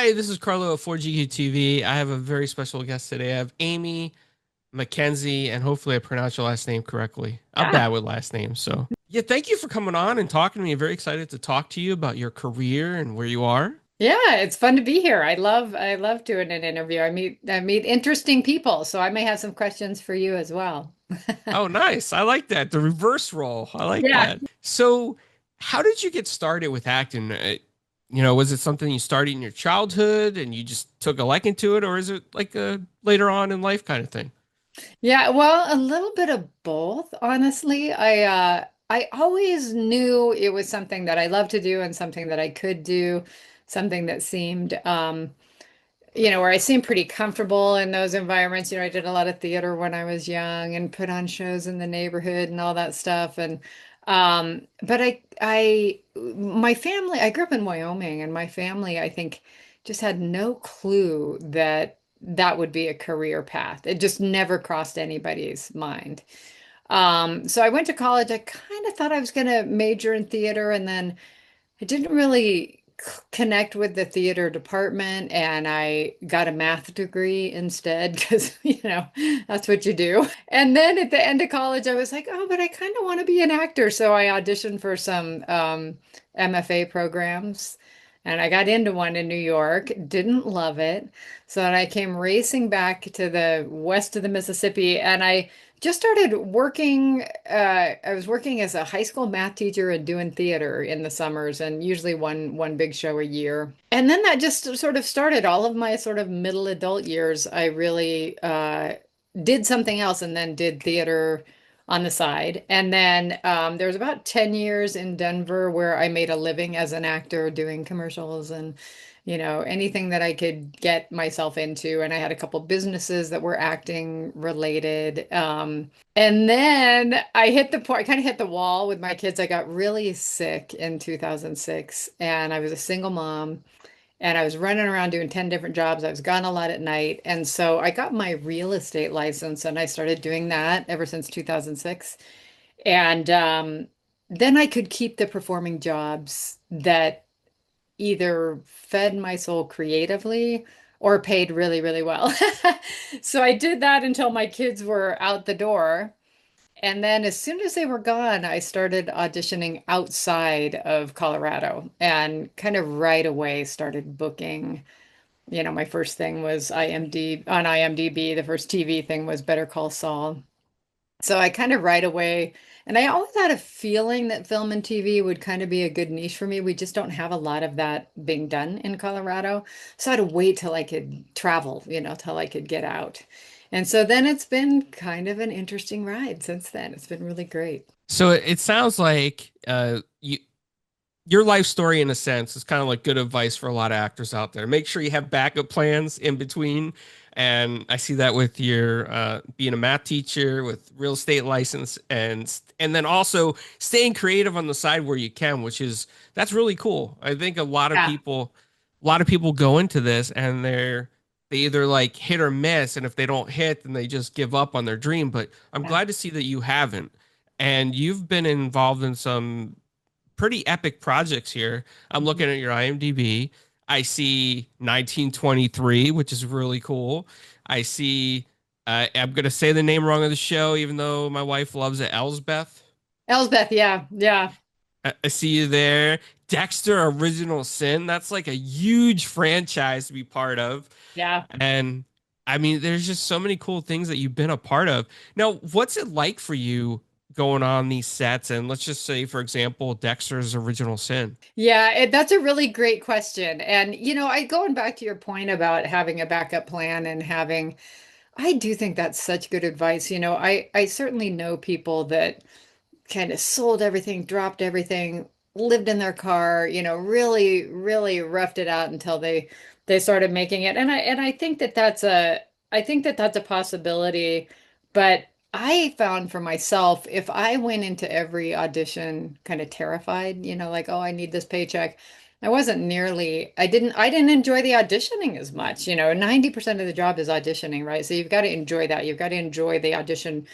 Hi, this is Carlo at 4GQ TV. I have a very special guest today. I have Amie MacKenzie, and hopefully I pronounced your last name correctly. I'm Yeah. bad with last names, so yeah, thank you for coming on and talking to me. I'm very excited to talk to you about your career and where you are. Yeah, it's fun to be here. I love doing an interview. I meet interesting people, so I may have some questions for you as well. Oh, nice. I like that. The reverse role. I like Yeah. that. So, how did you get started with acting? Was it something you started in your childhood and you just took a liking to it, or is it like a later on in life kind of thing? Yeah, well, a little bit of both, honestly. I always knew it was something that I loved to do and something that I could do, something that seemed where I seemed pretty comfortable in those environments. I did a lot of theater when I was young and put on shows in the neighborhood and all that stuff. And but my family, I grew up in Wyoming, and my family, I think, just had no clue that that would be a career path. It just never crossed anybody's mind. So I went to college. I kind of thought I was going to major in theater, and then I didn't really connect with the theater department, and I got a math degree instead because, that's what you do. And then at the end of college, I was like, oh, but I kind of want to be an actor. So I auditioned for some MFA programs. And I got into one in New York, didn't love it. So then I came racing back to the west of the Mississippi, and I just started working. I was working as a high school math teacher and doing theater in the summers, and usually one big show a year. And then that just sort of started all of my sort of middle adult years. I really did something else, and then did theater on the side. And then there was about 10 years in Denver where I made a living as an actor doing commercials and anything that I could get myself into. And I had a couple businesses that were acting related. And then I hit the point, I kind of hit the wall with my kids. I got really sick in 2006, and I was a single mom, and I was running around doing 10 different jobs. I was gone a lot at night. And so I got my real estate license, and I started doing that ever since 2006. And then I could keep the performing jobs that either fed my soul creatively or paid really, really well. So I did that until my kids were out the door. And then as soon as they were gone, I started auditioning outside of Colorado, and kind of right away started booking. My first thing was IMDb. The first TV thing was Better Call Saul. So I kind of right away, and I always had a feeling that film and TV would kind of be a good niche for me. We just don't have a lot of that being done in Colorado. So I had to wait till I could travel, till I could get out. And so then it's been kind of an interesting ride since then. It's been really great. So it sounds like your life story, in a sense, is kind of like good advice for a lot of actors out there. Make sure you have backup plans in between. And I see that with your being a math teacher with real estate license, and then also staying creative on the side where you can, which is that's really cool. I think Yeah. a lot of people go into this and they either like hit or miss, and if they don't hit, then they just give up on their dream. But I'm Yeah. glad to see that you haven't, and you've been involved in some pretty epic projects here. I'm Mhm. looking at your IMDb. I see 1923, which is really cool. I see, I'm going to say the name wrong of the show, even though my wife loves it, Elsbeth. Elsbeth, yeah, yeah, I see you there. Dexter Original Sin. That's like a huge franchise to be part of. yeah. And I mean, there's just so many cool things that you've been a part of. Now, what's it like for you going on these sets? And let's just say, for example, Dexter's Original Sin. Yeah, that's a really great question. And I going back to your point about having a backup plan and having, I do think that's such good advice. I certainly know people that kind of sold everything, dropped everything, lived in their car, really, really roughed it out until they started making it. And I think that that's a possibility. But I found for myself, if I went into every audition kind of terrified, like, oh, I need this paycheck. I didn't enjoy the auditioning as much. 90% of the job is auditioning, right? So you've got to enjoy that. You've got to enjoy the audition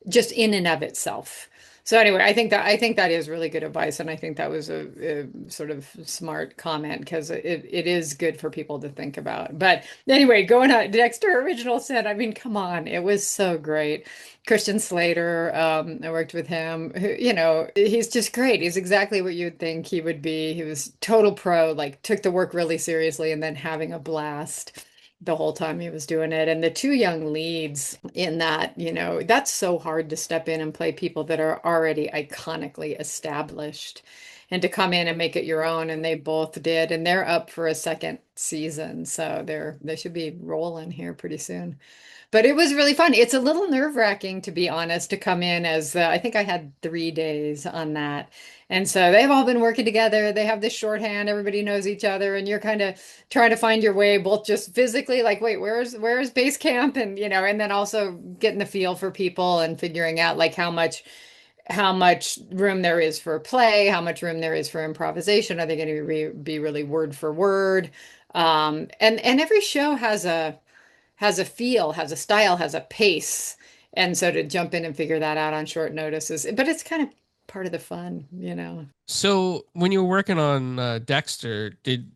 just in and of itself. So anyway, I think that is really good advice, and I think that was a sort of smart comment because it is good for people to think about. But anyway, going on Dexter Original Sin, I mean, come on, it was so great. Christian Slater, I worked with him. He's just great. He's exactly what you'd think he would be. He was total pro, like took the work really seriously, and then having a blast the whole time he was doing it. And the two young leads in that, that's so hard to step in and play people that are already iconically established and to come in and make it your own. And they both did. And they're up for a second season. So they should be rolling here pretty soon. But it was really fun. It's a little nerve-wracking, to be honest, to come in as I think I had 3 days on that. And so they've all been working together. They have this shorthand. Everybody knows each other, and you're kind of trying to find your way, both just physically, like, wait, where's base camp, and and then also getting the feel for people and figuring out like how much room there is for play, how much room there is for improvisation. Are they going to be really word for word? And every show has a feel, has a style, has a pace. And so to jump in and figure that out on short notice but it's kind of part of the fun. So when you were working on Dexter, did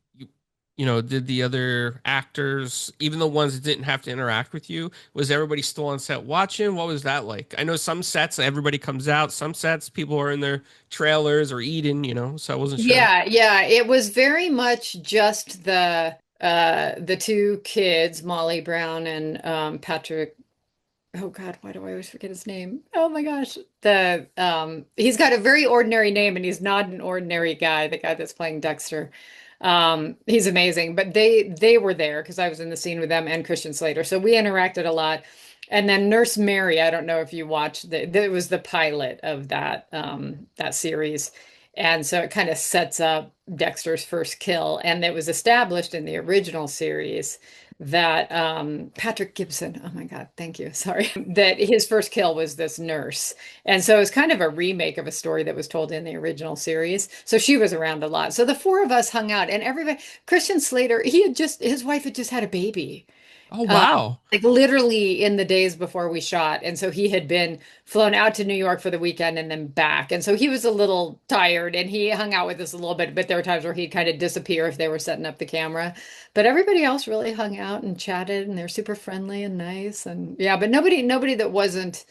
the other actors, even the ones that didn't have to interact with you, was everybody still on set watching? What was that like? I know some sets everybody comes out, some sets people are in their trailers or eating, so I wasn't sure. Yeah, yeah, it was very much just the two kids, Molly Brown and Patrick. Oh God, why do I always forget his name? Oh my gosh. He's got a very ordinary name and he's not an ordinary guy, the guy that's playing Dexter. He's amazing. But they were there because I was in the scene with them and Christian Slater. So we interacted a lot. And then Nurse Mary, I don't know if you watched it was the pilot of that series. And so it kind of sets up Dexter's first kill. And it was established in the original series that Patrick Gibson, oh my God, thank you, sorry, that his first kill was this nurse. And so it's kind of a remake of a story that was told in the original series. So she was around a lot. So the four of us hung out and everybody, Christian Slater, his wife had just had a baby. Oh Uh, wow. like literally in the days before we shot. And so he had been flown out to New York for the weekend and then back. And so he was a little tired and he hung out with us a little bit, but there were times where he'd kind of disappear if they were setting up the camera. But everybody else really hung out and chatted and they're super friendly and nice. And yeah, but nobody that wasn't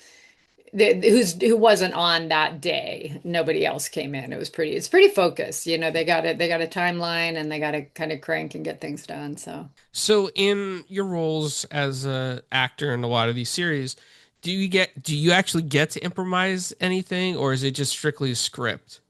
who wasn't on that day, nobody else came in. It's pretty focused. They got a timeline and they got to kind of crank and get things done. So So in your roles as a actor in a lot of these series, do you actually get to improvise anything or is it just strictly a script?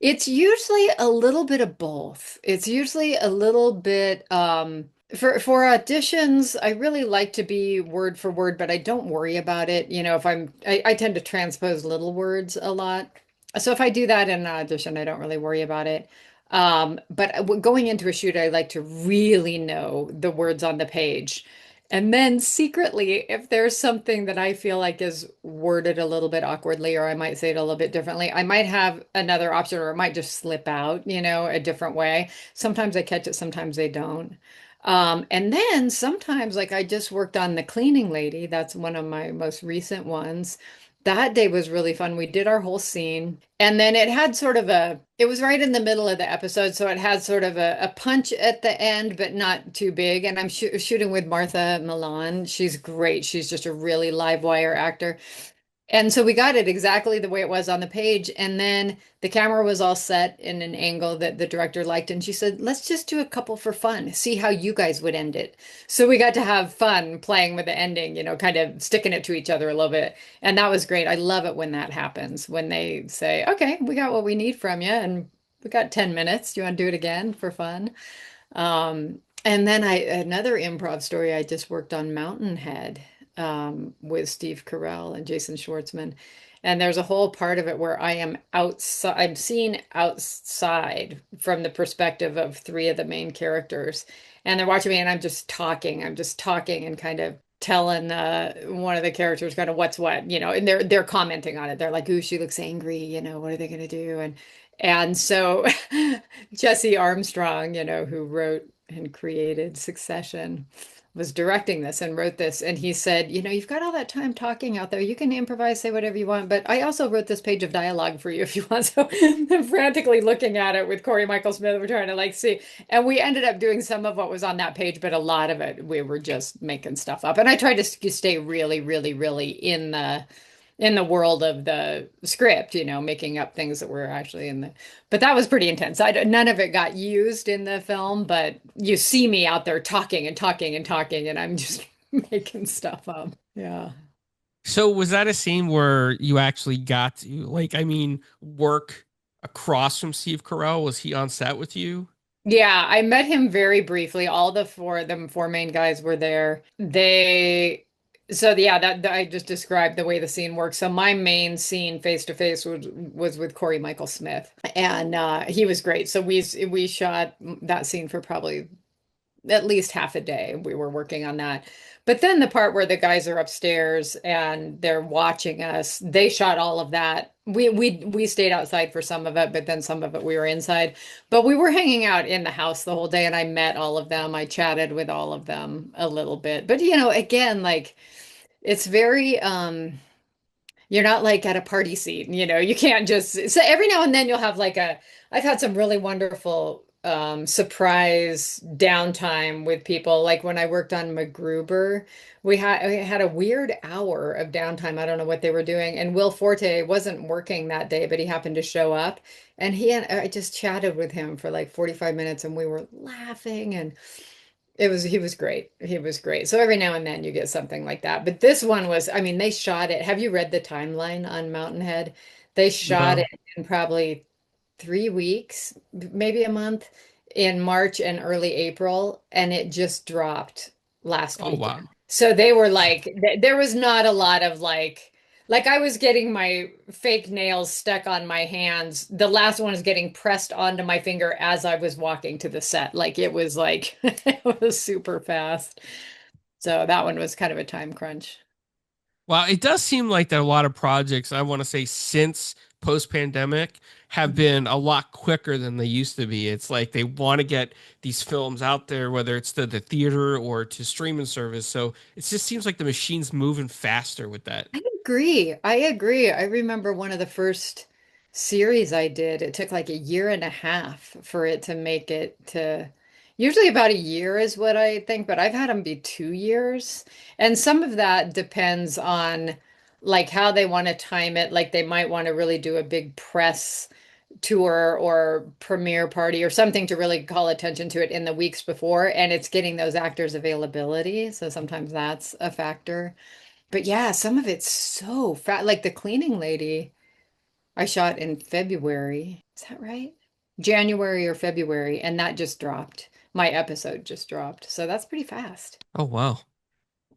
it's usually a little bit of both. It's usually a little bit for auditions, I really like to be word for word, but I don't worry about it. If I tend to transpose little words a lot. So if I do that in an audition, I don't really worry about it. But going into a shoot, I like to really know the words on the page. And then secretly, if there's something that I feel like is worded a little bit awkwardly, or I might say it a little bit differently, I might have another option, or it might just slip out, a different way. Sometimes I catch it, sometimes I don't. And then sometimes, like I just worked on The Cleaning Lady, that's one of my most recent ones. That day was really fun. We did our whole scene, and then it was right in the middle of the episode, so it had sort of a punch at the end, but not too big. And I'm shooting with Martha Milan. She's great. She's just a really live wire actor. And so we got it exactly the way it was on the page. And then the camera was all set in an angle that the director liked. And she said, let's just do a couple for fun, see how you guys would end it. So we got to have fun playing with the ending, kind of sticking it to each other a little bit. And that was great. I love it when that happens, when they say, okay, we got what we need from you. And we got 10 minutes. Do you want to do it again for fun? And then another improv story, I just worked on Mountainhead with Steve Carell and Jason Schwartzman. And there's a whole part of it where I am outside, I'm seen outside from the perspective of three of the main characters. And they're watching me and I'm just talking. I'm just talking and kind of telling one of the characters kind of what's what, and they're commenting on it. They're like, ooh, she looks angry, what are they gonna do? And so Jesse Armstrong, who wrote and created Succession, was directing this and wrote this. And he said, you've got all that time talking out there. You can improvise, say whatever you want. But I also wrote this page of dialogue for you if you want. So I'm frantically looking at it with Corey Michael Smith. We're trying to like see. And we ended up doing some of what was on that page, but a lot of it we were just making stuff up. And I tried to stay really, really, really in the world of the script, making up things that were actually in the, but that was pretty intense. None of it got used in the film, but you see me out there talking and talking and talking, and I'm just making stuff up. Yeah. So was that a scene where you actually got to like, I mean, work across from Steve Carell? Was he on set with you? Yeah, I met him very briefly. All the four main guys were there. So yeah, that I just described the way the scene works. So my main scene face to face was with Corey Michael Smith, and he was great. So we shot that scene for probably at least half a day. We were working on that. But then the part where the guys are upstairs and they're watching us, they shot all of that. We stayed outside for some of it, but then some of it we were inside. But we were hanging out in the house the whole day and I met all of them. I chatted with all of them a little bit. But again, like it's very you're not like at a party scene, you can't just so every now and then you'll have like I've had some really wonderful surprise downtime with people. Like when I worked on MacGruber, we had a weird hour of downtime. I don't know what they were doing. And Will Forte wasn't working that day, but he happened to show up. And I just chatted with him for like 45 minutes and we were laughing and he was great. He was great. So every now and then you get something like that. But this one was, I mean, they shot it. Have you read the timeline on Mountain Head? They shot it No. in probably 3 weeks, maybe a month in March and early April, and it just dropped last Oh wow. weekend. So they were like, there was not a lot of like I was getting my fake nails stuck on my hands. The last one was getting pressed onto my finger as I was walking to the set. Like it was like it was super fast. So that one was kind of a time crunch. Well, it does seem like that a lot of projects, I want to say since post-pandemic, have been a lot quicker than they used to be. It's like they want to get these films out there, whether it's to the theater or to streaming service. So it just seems like the machine's moving faster with that. I agree. I agree. I remember one of the first series I did, it took like a year and a half for it to make it to usually about a year is what I think, but I've had them be 2 years. And some of that depends on like how they want to time it. Like they might want to really do a big press tour or premiere party or something to really call attention to it in the weeks before, and it's getting those actors availability. So sometimes that's a factor. But yeah, some of it's so fat. Like the cleaning lady, I shot in February. Is that right? January or February, and that just dropped. My episode just dropped. So that's pretty fast. Oh wow.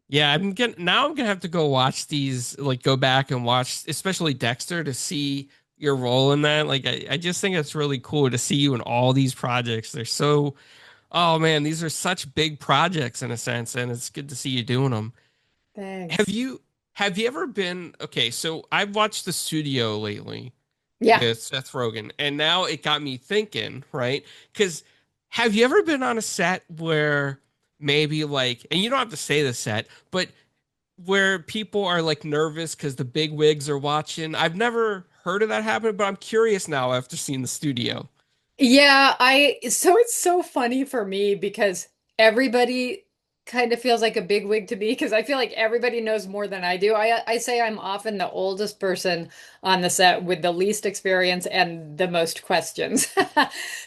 Yeah, I'm gonna have to go watch these, like go back and watch, especially Dexter, to see your role in that. Like I just think it's really cool to see you in all these projects. They're so, oh man, these are such big projects in a sense, and it's good to see you doing them. Have Thanks. you have you ever been okay, so I've watched The Studio lately Yeah. with Seth Rogen, and now it got me thinking, right? Because have you ever been on a set where maybe like, and you don't have to say the set, but where people are like nervous because the big wigs are watching? I've never heard of that happen, but I'm curious now after seeing The Studio. Yeah, so it's so funny for me because everybody kind of feels like a big wig to me because I feel like everybody knows more than I do. I say I'm often the oldest person on the set with the least experience and the most questions.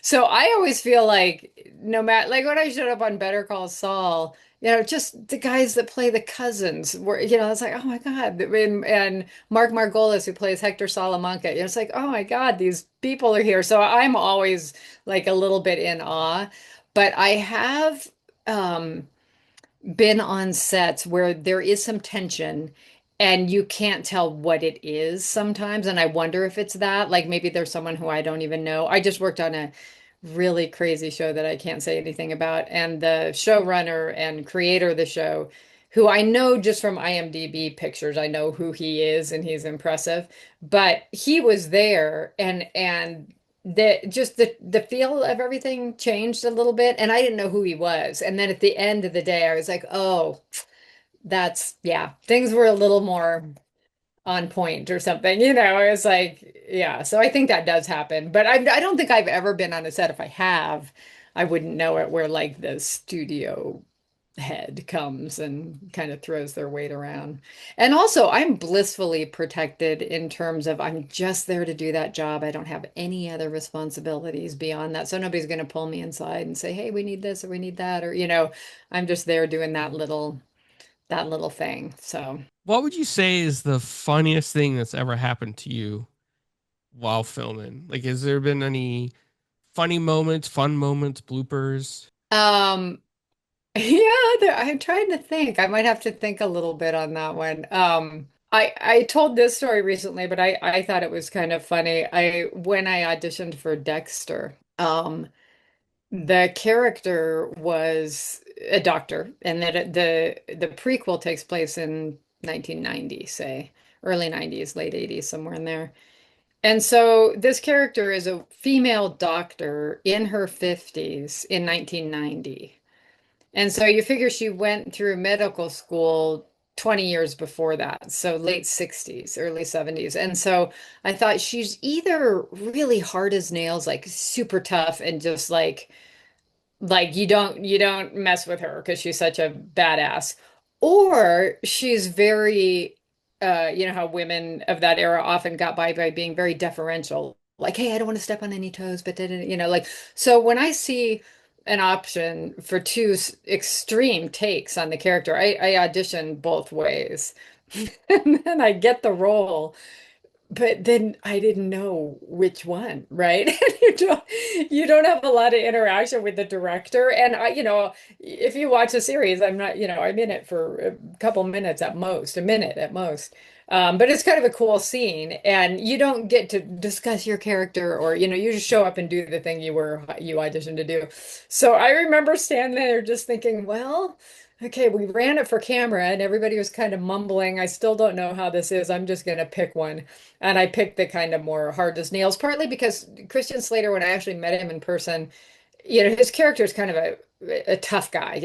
So I always feel like no matter like when I showed up on Better Call Saul, just the guys that play the cousins were, it's like, oh my God. And Mark Margolis, who plays Hector Salamanca. It's like, oh my God, these people are here. So I'm always like a little bit in awe. But I have um, been on sets where there is some tension and you can't tell what it is sometimes. And I wonder if it's that, like maybe there's someone who I don't even know. I just worked on a really crazy show that I can't say anything about. And the showrunner and creator of the show, who I know just from IMDb pictures, I know who he is and he's impressive. But he was there and the feel of everything changed a little bit, and I didn't know who he was. And then at the end of the day, I was like, oh, that's yeah, things were a little more on point or something, you know. It was like, yeah. So I think that does happen, but I don't think I've ever been on a set. If I have, I wouldn't know it. Where like the studio head comes and kind of throws their weight around. And also, I'm blissfully protected in terms of I'm just there to do that job. I don't have any other responsibilities beyond that. So nobody's going to pull me inside and say, "Hey, we need this or we need that," or I'm just there doing that little thing. So, What would you say is the funniest thing that's ever happened to you while filming? Like, has there been any funny moments, fun moments, bloopers? um, yeah, I'm trying to think. I might have to think a little bit on that one. I told this story recently, but I thought it was kind of funny. I When I auditioned for Dexter, the character was a doctor, and that the prequel takes place in 1990, say early 90s, late 80s, somewhere in there. And so this character is a female doctor in her 50s in 1990. And so you figure she went through medical school 20 years before that, so late 60s, early 70s. And so I thought she's either really hard as nails, like super tough and just like you don't mess with her because she's such a badass, or she's very you know how women of that era often got by being very deferential, like, hey, I don't want to step on any toes, but like, so when I see an option for two extreme takes on the character, I audition both ways. And then I get the role, but then I didn't know which one, right? You don't have a lot of interaction with the director. And if you watch the series, I'm in it for a couple minutes at most, a minute at most. But it's kind of a cool scene, and you don't get to discuss your character, or you just show up and do the thing you auditioned to do. So I remember standing there just thinking, well, okay, we ran it for camera and everybody was kind of mumbling. I still don't know how this is. I'm just gonna pick one. And I picked the kind of more hard as nails, partly because Christian Slater, when I actually met him in person, his character is kind of a tough guy,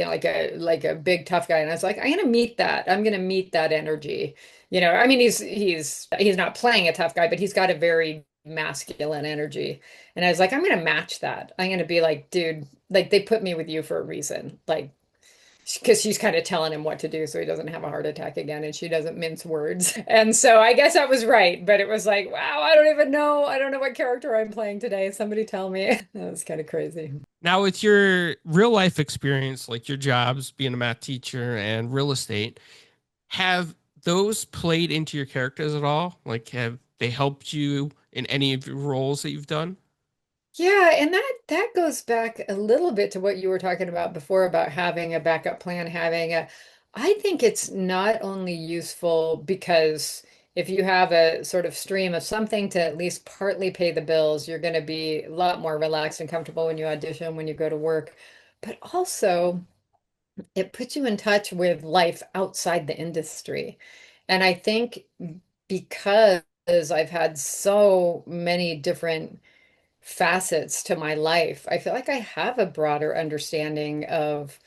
like a big tough guy. And I was like, I'm gonna meet that. I'm gonna meet that energy. I mean, he's not playing a tough guy, but he's got a very masculine energy. And I was like, I'm gonna match that. I'm gonna be like, dude, like they put me with you for a reason. Like, because she's kind of telling him what to do so he doesn't have a heart attack again, and she doesn't mince words. And so I guess I was right, but it was like, wow, I don't even know. I don't know what character I'm playing today. Somebody tell me. That was kind of crazy. Now, with your real life experience, like your jobs being a math teacher and real estate, have those played into your characters at all? Like, have they helped you in any of your roles that you've done? Yeah, and that goes back a little bit to what you were talking about before about having a backup plan, I think it's not only useful because if you have a sort of stream of something to at least partly pay the bills, you're going to be a lot more relaxed and comfortable when you audition, when you go to work. But also, it puts you in touch with life outside the industry. And I think because I've had so many different facets to my life, I feel like I have a broader understanding of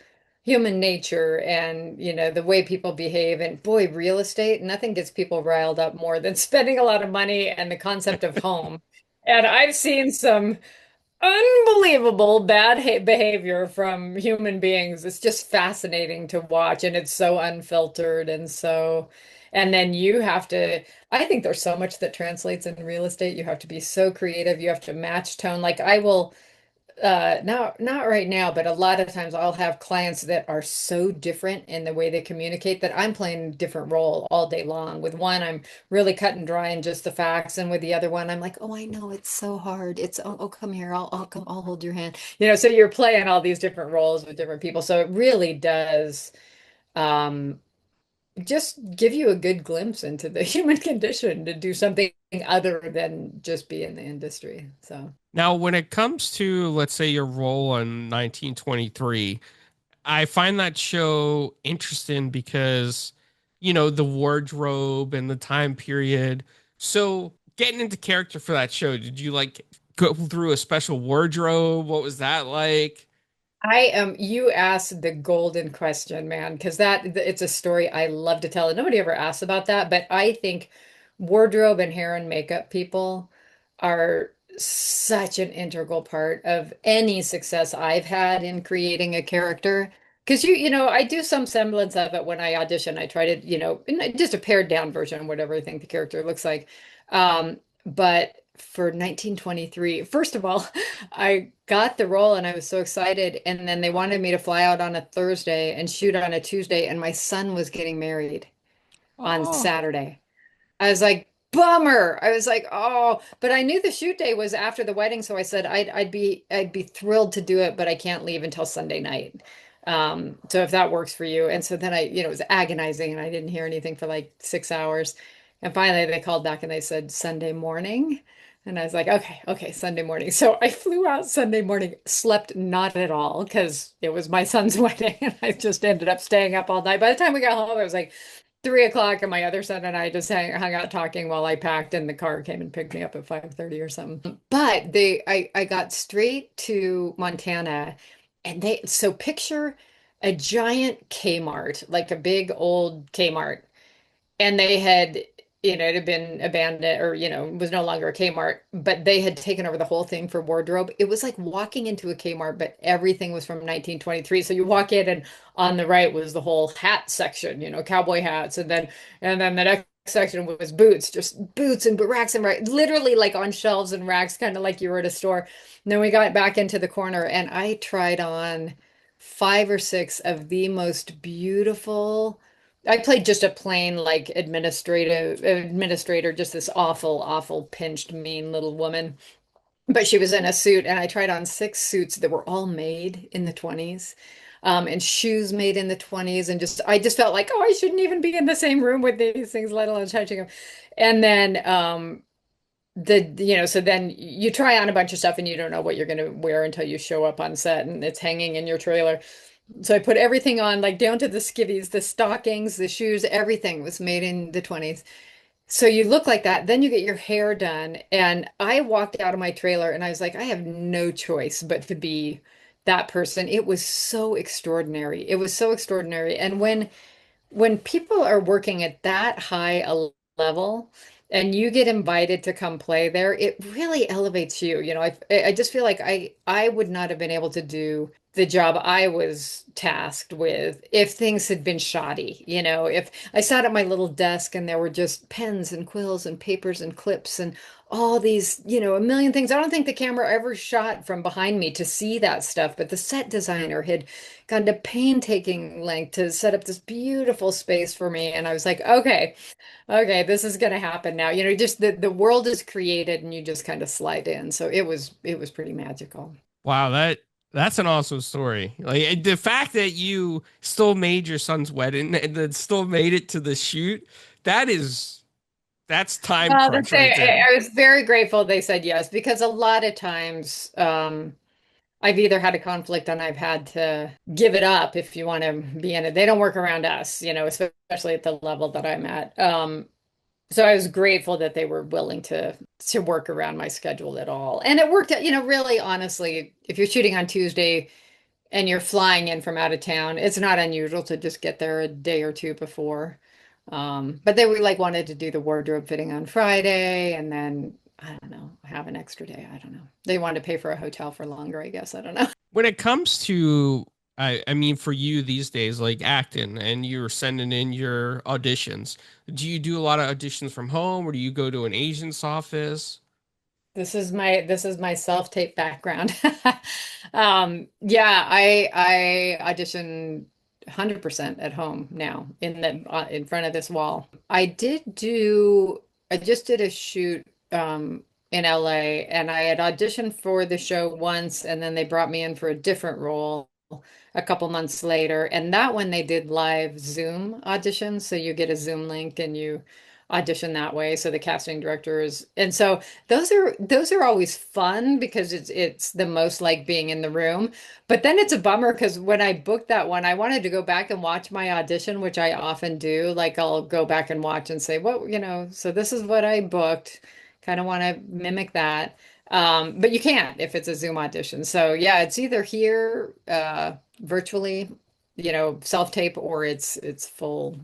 human nature and, the way people behave. And boy, real estate, nothing gets people riled up more than spending a lot of money and the concept of home. And I've seen some unbelievable bad behavior from human beings. It's just fascinating to watch, and it's so unfiltered and then you have to, I think there's so much that translates in real estate. You have to be so creative. You have to match tone. Like I will not right now, but a lot of times I'll have clients that are so different in the way they communicate that I'm playing a different role all day long. With one, I'm really cut and dry and just the facts, and with the other one, I'm like, oh, I know it's so hard. Oh, come here, I'll come, I'll hold your hand. So you're playing all these different roles with different people. So it really does um, just give you a good glimpse into the human condition to do something other than just be in the industry. So. Now, when it comes to, let's say, your role in 1923, I find that show interesting because, the wardrobe and the time period. So, getting into character for that show, did you like go through a special wardrobe? What was that like? You asked the golden question, man, because it's a story I love to tell, and nobody ever asks about that. But I think wardrobe and hair and makeup people are such an integral part of any success I've had in creating a character. Because I do some semblance of it when I audition. I try to, just a pared down version, whatever I think the character looks like. But for 1923, first of all, I got the role and I was so excited. And then they wanted me to fly out on a Thursday and shoot on a Tuesday. And my son was getting married on Oh, Saturday. I was like, bummer. I was like, oh, but I knew the shoot day was after the wedding, so I said I'd be thrilled to do it, but I can't leave until Sunday night. So if that works for you. And so then it was agonizing and I didn't hear anything for like 6 hours. And finally they called back and they said Sunday morning. And I was like, okay, okay, Sunday morning. So I flew out Sunday morning, slept not at all because it was my son's wedding, and I just ended up staying up all night. By the time we got home, it was like 3 o'clock, and my other son and I just hung out talking while I packed, and the car came and picked me up at 5:30 or something. But I got straight to Montana, and so picture a giant Kmart, like a big old Kmart, and they had, it had been abandoned, or, was no longer a Kmart, but they had taken over the whole thing for wardrobe. It was like walking into a Kmart, but everything was from 1923. So you walk in and on the right was the whole hat section, cowboy hats. And then the next section was boots, just boots and racks and racks, literally like on shelves and racks, kind of like you were at a store. And then we got back into the corner and I tried on 5 or 6 of the most beautiful. I played just a plain like administrator, just this awful, awful, pinched, mean little woman. But she was in a suit, and I tried on 6 suits that were all made in the 20s, and shoes made in the 20s, and I just felt like, oh, I shouldn't even be in the same room with these things, let alone touching them. And then so then you try on a bunch of stuff and you don't know what you're going to wear until you show up on set and it's hanging in your trailer. So I put everything on, like down to the skivvies, the stockings, the shoes, everything was made in the 20s. So you look like that. Then you get your hair done. And I walked out of my trailer and I was like, I have no choice but to be that person. It was so extraordinary. It was so extraordinary. And when people are working at that high a level and you get invited to come play there, it really elevates you. I just feel like I would not have been able to do the job I was tasked with if things had been shoddy. If I sat at my little desk and there were just pens and quills and papers and clips and all these, a million things. I don't think the camera ever shot from behind me to see that stuff, but the set designer had gone to painstaking length to set up this beautiful space for me. And I was like, okay, okay, this is going to happen now. Just the world is created and you just kind of slide in. So it was pretty magical. wow, that's an awesome story. Like the fact that you still made your son's wedding and then still made it to the shoot, that is that's time Well, crunch right there. I was very grateful they said yes because a lot of times I've either had a conflict and I've had to give it up if you want to be in it. They don't work around us, especially at the level that I'm at. So I was grateful that they were willing to work around my schedule at all. And it worked out, really honestly, if you're shooting on Tuesday and you're flying in from out of town, it's not unusual to just get there a day or two before. But they were like wanted to do the wardrobe fitting on Friday and then I don't know, have an extra day. I don't know. They wanted to pay for a hotel for longer, I guess. I don't know. When it comes to I mean for you these days, like acting and you're sending in your auditions, do you do a lot of auditions from home or do you go to an agent's office? This is my self-tape background. Yeah, I audition 100% at home now in front of this wall. I just did a shoot in LA and I had auditioned for the show once and then they brought me in for a different role a couple months later. And that one they did live Zoom auditions. So you get a Zoom link and you audition that way. So the casting directors, and so those are always fun because it's the most like being in the room. But then it's a bummer because when I booked that one, I wanted to go back and watch my audition, which I often do. Like I'll go back and watch and say, so this is what I booked. Kind of want to mimic that. But you can't if it's a Zoom audition. So yeah, it's either here, virtually, self-tape, or it's full,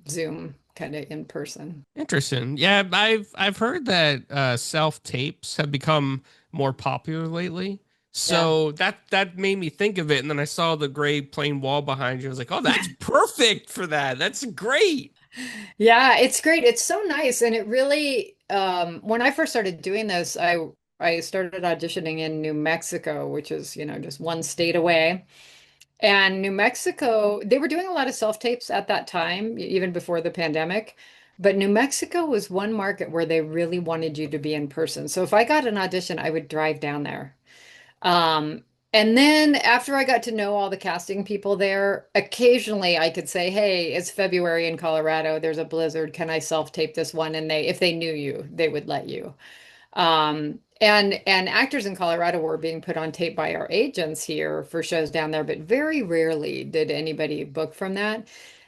Zoom kind of in person. Interesting. Yeah, I've heard that self tapes have become more popular lately. Yeah. So that made me think of it, and then I saw the gray plain wall behind you. I was like, oh, that's perfect for that. That's great. Yeah, it's great. It's so nice. And it really, when I first started doing this, I started auditioning in New Mexico, which is, just one state away. And New Mexico, they were doing a lot of self-tapes at that time, even before the pandemic. But New Mexico was one market where they really wanted you to be in person. So if I got an audition, I would drive down there. Um, and then after I got to know all the casting people there, occasionally I could say, "Hey, it's February in Colorado. There's a blizzard. Can I self-tape this one?" And if they knew you, they would let you. And actors in Colorado were being put on tape by our agents here for shows down there, but very rarely did anybody book from that.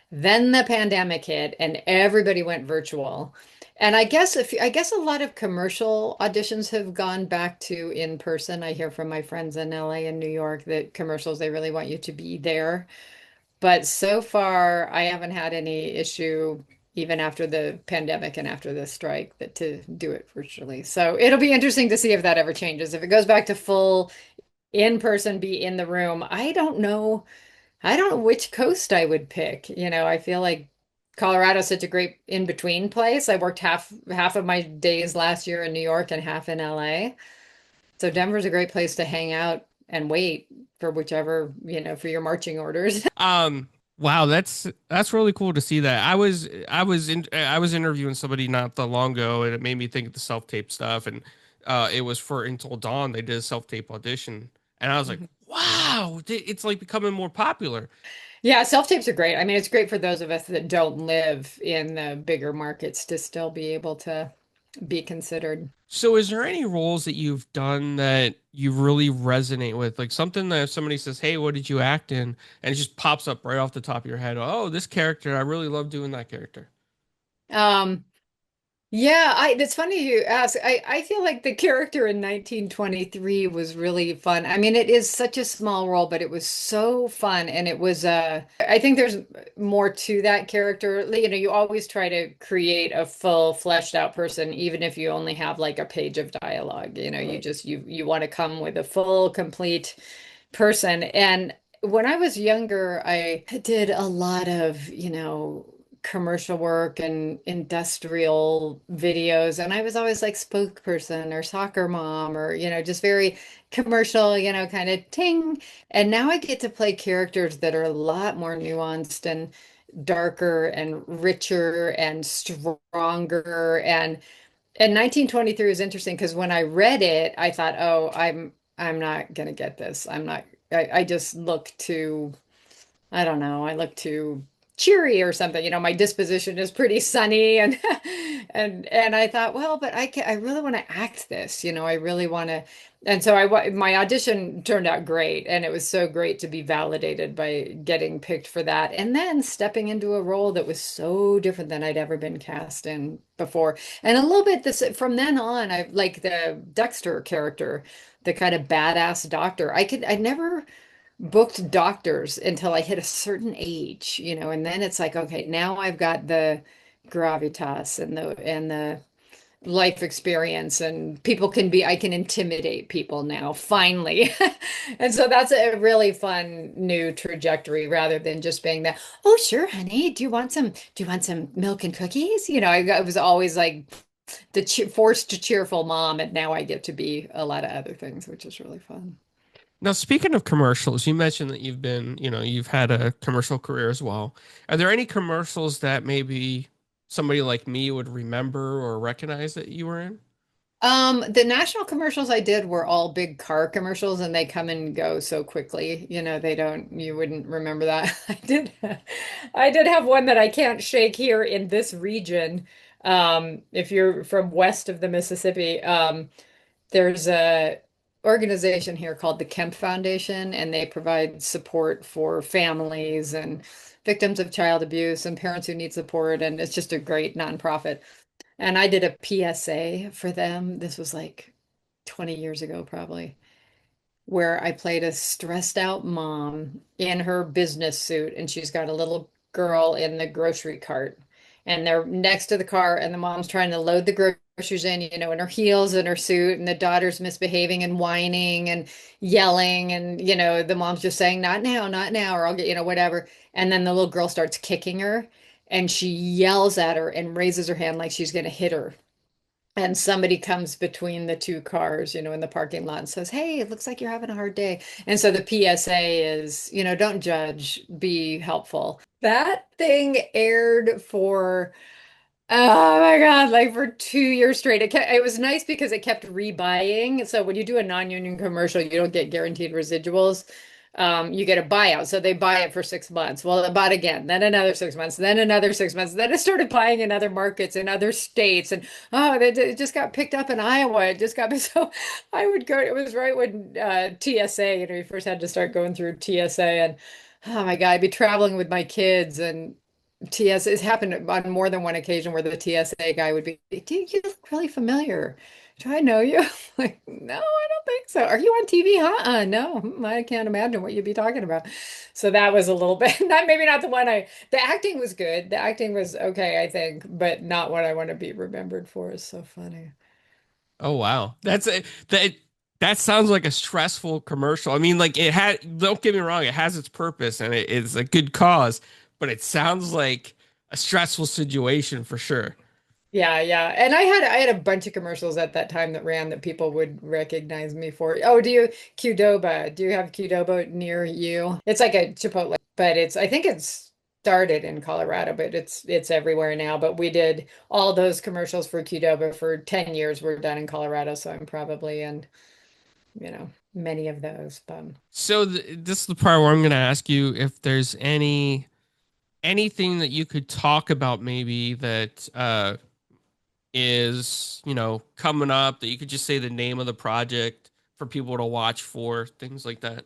Then the pandemic hit and everybody went virtual. And I guess a lot of commercial auditions have gone back to in person. I hear from my friends in LA and New York that commercials, they really want you to be there. But so far, I haven't had any issue, even after the pandemic and after the strike, that to do it virtually. So it'll be interesting to see if that ever changes. If it goes back to full in person, be in the room, I don't know. I don't know which coast I would pick. I feel like Colorado's such a great in-between place. I worked half of my days last year in New York and half in LA. So Denver's a great place to hang out and wait for whichever, for your marching orders. Wow, that's really cool to see that. I was interviewing somebody not that long ago, and it made me think of the self tape stuff. And it was for Until Dawn. They did a self tape audition, and I was like, wow, it's like becoming more popular. Yeah, self-tapes are great. I mean, it's great for those of us that don't live in the bigger markets to still be able to be considered. So, is there any roles that you've done that you really resonate with? Like something that if somebody says, "Hey, what did you act in?" and it just pops up right off the top of your head. Oh, this character, I really love doing that character. Um, Yeah, it's funny you ask. I feel like the character in 1923 was really fun. I mean, it is such a small role, but it was so fun. And it was I think there's more to that character. You always try to create a full fleshed out person, even if you only have like a page of dialogue. You want to come with a full, complete person. And when I was younger, I did a lot of, commercial work and industrial videos. And I was always like spokesperson or soccer mom or, just very commercial, kind of ting. And now I get to play characters that are a lot more nuanced and darker and richer and stronger. And 1923 was interesting because when I read it, I thought, oh, I'm not gonna get this. I just look too, I don't know, I look too cheery or something. My disposition is pretty sunny and and I thought, well, but I really want to act this, I really want to. And so my audition turned out great, and it was so great to be validated by getting picked for that. And then stepping into a role that was so different than I'd ever been cast in before. And a little bit this from then on, I like the Dexter character, the kind of badass doctor. I never booked doctors until I hit a certain age, and then it's like, okay, now I've got the gravitas and the life experience, and I can intimidate people now, finally. And so that's a really fun new trajectory rather than just being that, oh, sure, honey, do you want some milk and cookies? I was always like the forced cheerful mom, and now I get to be a lot of other things, which is really fun. Now, speaking of commercials, you mentioned that you've had a commercial career as well. Are there any commercials that maybe somebody like me would remember or recognize that you were in? The national commercials I did were all big car commercials and they come and go so quickly. You wouldn't remember that. I did have one that I can't shake here in this region. If you're from west of the Mississippi, there's a organization here called the Kemp Foundation, and they provide support for families and victims of child abuse and parents who need support. And it's just a great nonprofit. And I did a PSA for them. This was like 20 years ago, probably, where I played a stressed out mom in her business suit, and she's got a little girl in the grocery cart. And they're next to the car, and the mom's trying to load the groceries in, in her heels and her suit, and the daughter's misbehaving and whining and yelling, and the mom's just saying, "Not now, not now," or I'll get, whatever. And then the little girl starts kicking her, and she yells at her and raises her hand like she's going to hit her. And somebody comes between the two cars, in the parking lot and says, "Hey, it looks like you're having a hard day." And so the PSA is, don't judge, be helpful. That thing aired for, oh my God, like for 2 years straight. It was nice because it kept rebuying. So when you do a non-union commercial, you don't get guaranteed residuals. You get a buyout. So they buy it for 6 months. Well, it bought again, then another 6 months, then another 6 months. Then it started buying in other markets in other states. And it just got picked up in Iowa. It just got so I would go. It was right when TSA, you first had to start going through TSA, and oh my God, I'd be traveling with my kids, and TSA, it's happened on more than one occasion where the TSA guy would be, "Dude, you look really familiar. Do I know you?" Like, no, I don't think so. Are you on TV? Huh? No, I can't imagine what you'd be talking about. So that was a little bit, not maybe not the one the acting was good. The acting was okay, I think, but not what I want to be remembered for. Is so funny. Oh wow. That sounds like a stressful commercial. I mean, like it had, don't get me wrong, it has its purpose and it is a good cause, but it sounds like a stressful situation for sure. Yeah, yeah. And I had a bunch of commercials at that time that ran that people would recognize me for. Oh, Qdoba? Do you have Qdoba near you? It's like a Chipotle, but I think it's started in Colorado, but it's everywhere now. But we did all those commercials for Qdoba for 10 years were done in Colorado, so I'm probably in, many of those. But So this is the part where I'm going to ask you if there's anything that you could talk about maybe that is, coming up that you could just say the name of the project for people to watch for, things like that.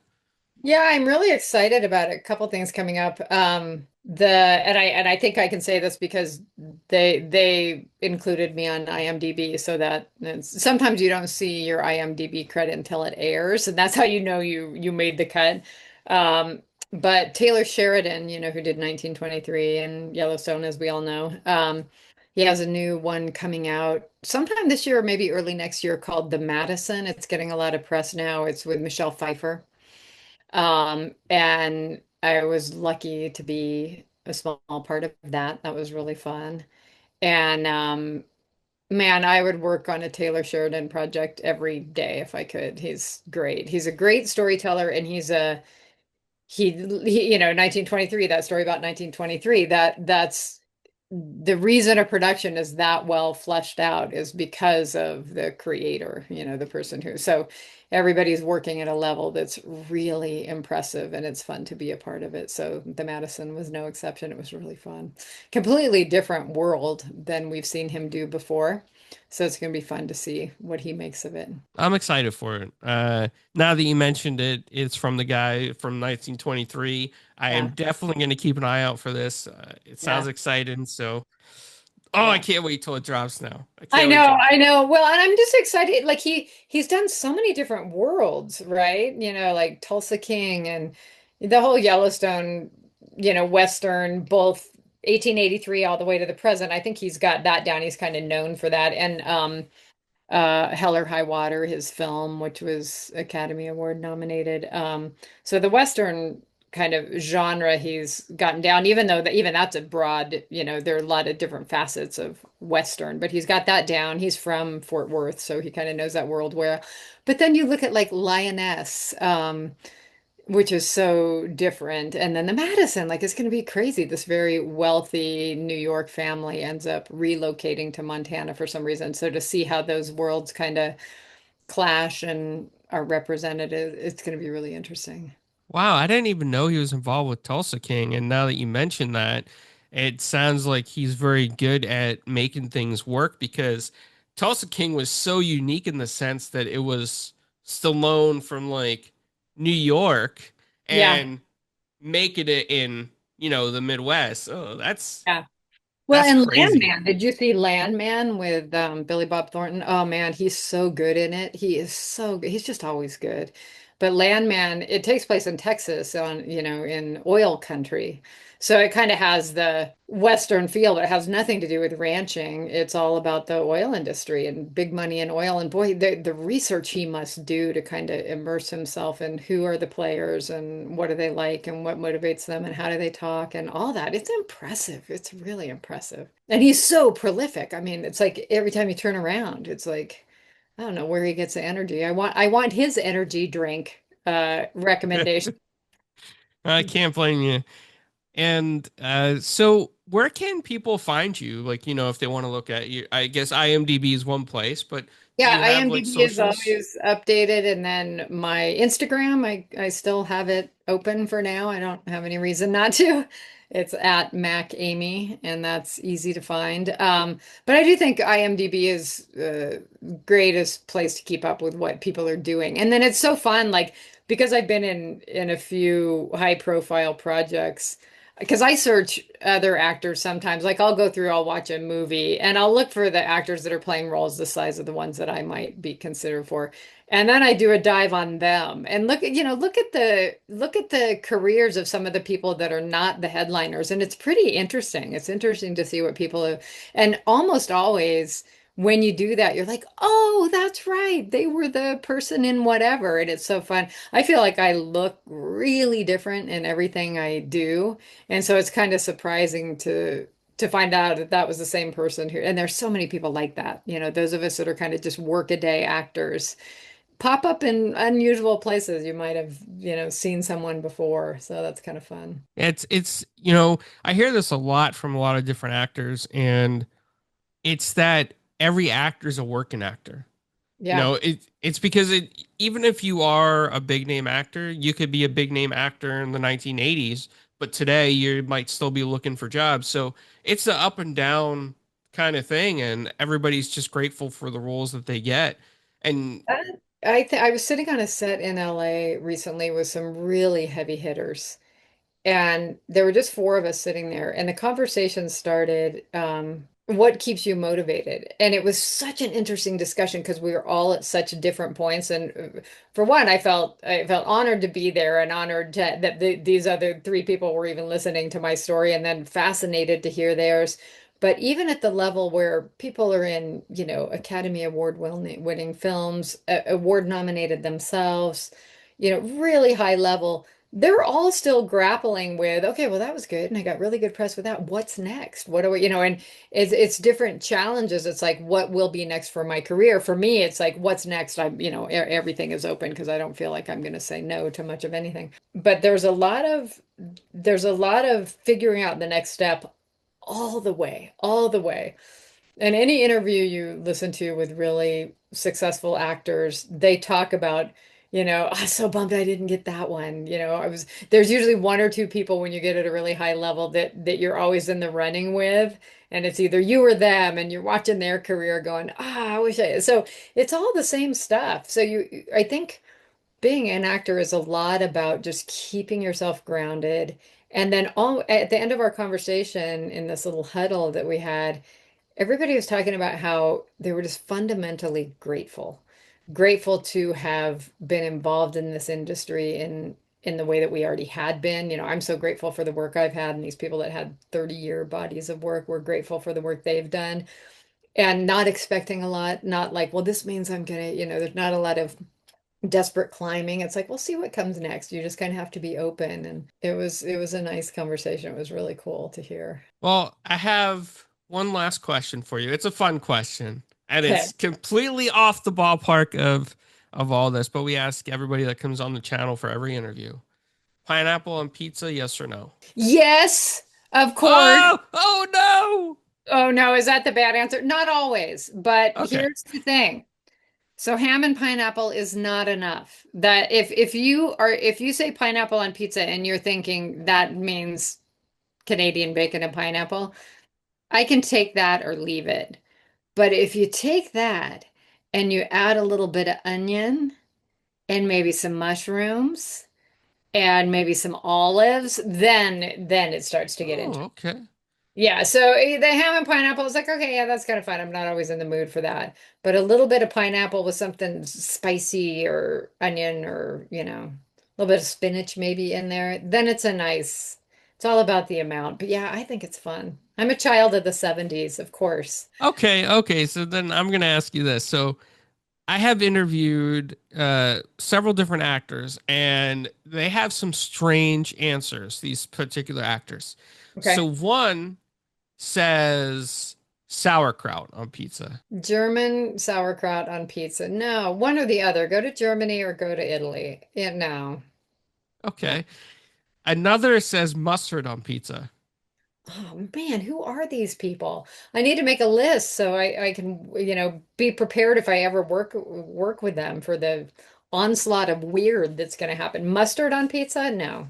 yeah, I'm really excited about a couple things coming up. And I think I can say this because they included me on IMDb, so that sometimes you don't see your IMDb credit until it airs, and that's how you know you made the cut. Um, but Taylor Sheridan, who did 1923 and Yellowstone, as we all know, he has a new one coming out sometime this year or maybe early next year called The Madison. It's getting a lot of press now. It's with Michelle Pfeiffer. And I was lucky to be a small part of that. That was really fun. And man, I would work on a Taylor Sheridan project every day if I could. He's great. He's a great storyteller, and he 1923, that story about 1923, that's the reason a production is that well fleshed out is because of the creator, the person who. So everybody's working at a level that's really impressive, and it's fun to be a part of it. So the Madison was no exception. It was really fun. Completely different world than we've seen him do before. So it's going to be fun to see what he makes of it. I'm excited for it. Now that you mentioned it, it's from the guy from 1923. I am Yeah. definitely going to keep an eye out for this. It sounds Yeah. exciting. So, oh, I Yeah. can't wait till it drops now. I I can't wait know, till. I know. Well, and I'm just excited. Like he's done so many different worlds, right? Like Tulsa King and the whole Yellowstone, Western, both 1883 all the way to the present. I think he's got that down. He's kind of known for that. And Hell or High Water, his film, which was Academy Award nominated. So the Western kind of genre he's gotten down, even though even that's a broad, there are a lot of different facets of Western, but he's got that down. He's from Fort Worth, so he kind of knows that world well. But then you look at like Lioness, which is so different. And then the Madison, like it's going to be crazy. This very wealthy New York family ends up relocating to Montana for some reason. So to see how those worlds kind of clash and are represented, it's going to be really interesting. Wow, I didn't even know he was involved with Tulsa King. And now that you mention that, it sounds like he's very good at making things work because Tulsa King was so unique in the sense that it was Stallone from like New York Yeah, and making it in, the Midwest. Oh, that's yeah. Well, That's and crazy. Landman, did you see Landman with Billy Bob Thornton? Oh man, he's so good in it. He is so good. He's just always good. But Landman, it takes place in Texas on, in oil country. So it kind of has the Western feel, but it has nothing to do with ranching. It's all about the oil industry and big money in oil. And boy, the research he must do to kind of immerse himself in who are the players and what do they like and what motivates them and how do they talk and all that. It's impressive. It's really impressive. And he's so prolific. I mean, it's like every time you turn around, it's like, I don't know where he gets the energy. I want his energy drink recommendation. I can't blame you. And so where can people find you? Like, if they want to look at you, I guess IMDb is one place, but do Yeah, you have like IMDb is socials? always updated, and then my Instagram, I still have it open for now. I don't have any reason not to. It's at Mac Amy, and that's easy to find. But I do think IMDb is greatest place to keep up with what people are doing. And then it's so fun, like because I've been in a few high profile projects. Because I search other actors sometimes. Like I'll watch a movie and I'll look for the actors that are playing roles the size of the ones that I might be considered for. And then I do a dive on them and look at the careers of some of the people that are not the headliners. And it's pretty interesting. It's interesting to see what people have. And almost always when you do that, you're like, oh, that's right. They were the person in whatever. And it's so fun. I feel like I look really different in everything I do. And so it's kind of surprising to find out that that was the same person who, and there's so many people like that. Those of us that are kind of just workaday actors pop up in unusual places. You might have, seen someone before. So that's kind of fun. It's I hear this a lot from a lot of different actors, and it's that every actor is a working actor. Yeah. It's because even if you are a big name actor, you could be a big name actor in the 1980s, but today you might still be looking for jobs. So it's an up and down kind of thing, and everybody's just grateful for the roles that they get. And Uh, I was sitting on a set in LA recently with some really heavy hitters. And there were just four of us sitting there, and the conversation started, what keeps you motivated? And it was such an interesting discussion because we were all at such different points. And for one, I felt honored to be there and honored that these other three people were even listening to my story, and then fascinated to hear theirs. But even at the level where people are in, Academy Award winning films, award nominated themselves, really high level, they're all still grappling with, okay, well, that was good. And I got really good press with that. What's next? What do we, and it's different challenges. It's like, what will be next for my career? For me, it's like, what's next? Everything is open because I don't feel like I'm going to say no to much of anything. But there's a lot of figuring out the next step all the way. And any interview you listen to with really successful actors, they talk about, I'm so bummed I didn't get that one. There's usually one or two people when you get at a really high level that you're always in the running with. And it's either you or them, and you're watching their career going, I wish I. So it's all the same stuff. So I think being an actor is a lot about just keeping yourself grounded. And then all at the end of our conversation in this little huddle that we had, everybody was talking about how they were just fundamentally grateful to have been involved in this industry in the way that we already had been. I'm so grateful for the work I've had, and these people that had 30-year bodies of work, we're grateful for the work they've done, and not expecting a lot, not like, well, this means I'm gonna, there's not a lot of desperate climbing. It's like, we'll see what comes next. You just kind of have to be open. And it was a nice conversation. It was really cool to hear. well, I have one last question for you. It's a fun question, and Okay. it's completely off the ballpark of all this, but we ask everybody that comes on the channel for every interview. Pineapple on pizza, yes or no? Yes, of course. Oh, oh no. Oh no, is that the bad answer? Not always, but Okay. here's the thing. So ham and pineapple is not enough. That if you say pineapple on pizza and you're thinking that means Canadian bacon and pineapple, I can take that or leave it. But if you take that and you add a little bit of onion and maybe some mushrooms and maybe some olives, then it starts to get Oh, interesting. okay. Yeah, so the ham and pineapple is like, okay, yeah, that's kind of fun. I'm not always in the mood for that. But a little bit of pineapple with something spicy or onion or, a little bit of spinach maybe in there, then it's all about the amount. But yeah, I think it's fun. I'm a child of the 70s, of course. Okay, okay. So then I'm gonna ask you this. So I have interviewed several different actors, and they have some strange answers, these particular actors. So Okay. one says sauerkraut on pizza. German sauerkraut on pizza. No, one or the other. Go to Germany or go to Italy. Yeah, no. No. Okay. Another says mustard on pizza. Oh man, who are these people? I need to make a list so I can, be prepared if I ever work with them for the onslaught of weird that's going to happen. Mustard on pizza? No.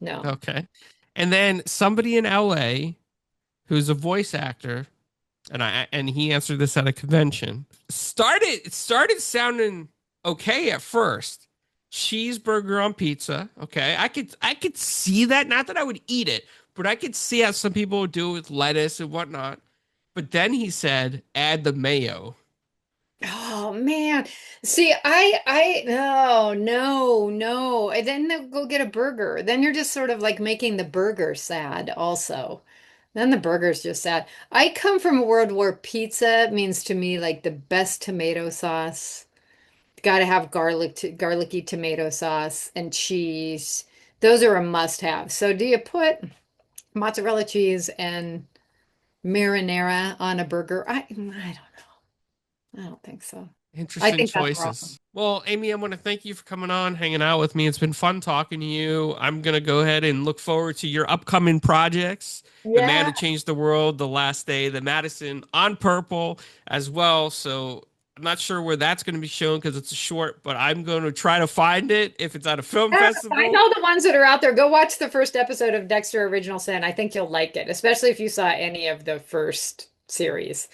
No. Okay. And then somebody in LA who's a voice actor, and he answered this at a convention. It started sounding okay at first. Cheeseburger on pizza. Okay. I could see that. Not that I would eat it, but I could see how some people would do it with lettuce and whatnot. But then he said, add the mayo. Oh man. See, no, no, no. And then they'll go get a burger. Then you're just sort of like making the burger sad also. Then the burger's just sad. I come from a world where pizza means to me like the best tomato sauce. Got to have garlicky tomato sauce and cheese. Those are a must-have. So do you put mozzarella cheese and marinara on a burger? I don't know. I don't think so. I Interesting think that's wrong. choices. Well, Amy, I want to thank you for coming on, hanging out with me. It's been fun talking to you. I'm going to go ahead and look forward to your upcoming projects. The Man Yeah. Who Changed the World, The Last Day, The Madison on Purple as well. So I'm not sure where that's going to be shown because it's a short, but I'm going to try to find it if it's at a film Find festival. all the ones that are out there. Go watch the first episode of Dexter Original Sin. I think you'll like it, especially if you saw any of the first series.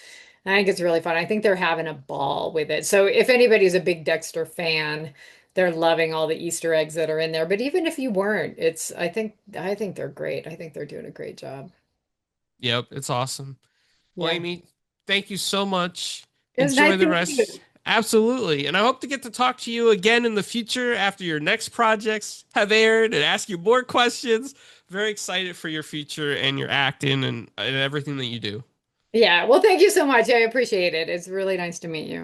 I think it's really fun. I think they're having a ball with it. So if anybody's a big Dexter fan, they're loving all the Easter eggs that are in there. But even if you weren't, I think they're great. I think they're doing a great job. Yep, it's awesome. Well, Yeah. Amy, thank you so much. It was Enjoy nice the to meet rest. you. Absolutely. And I hope to get to talk to you again in the future after your next projects have aired and ask you more questions. Very excited for your future and your acting and everything that you do. Yeah. Well, thank you so much. I appreciate it. It's really nice to meet you.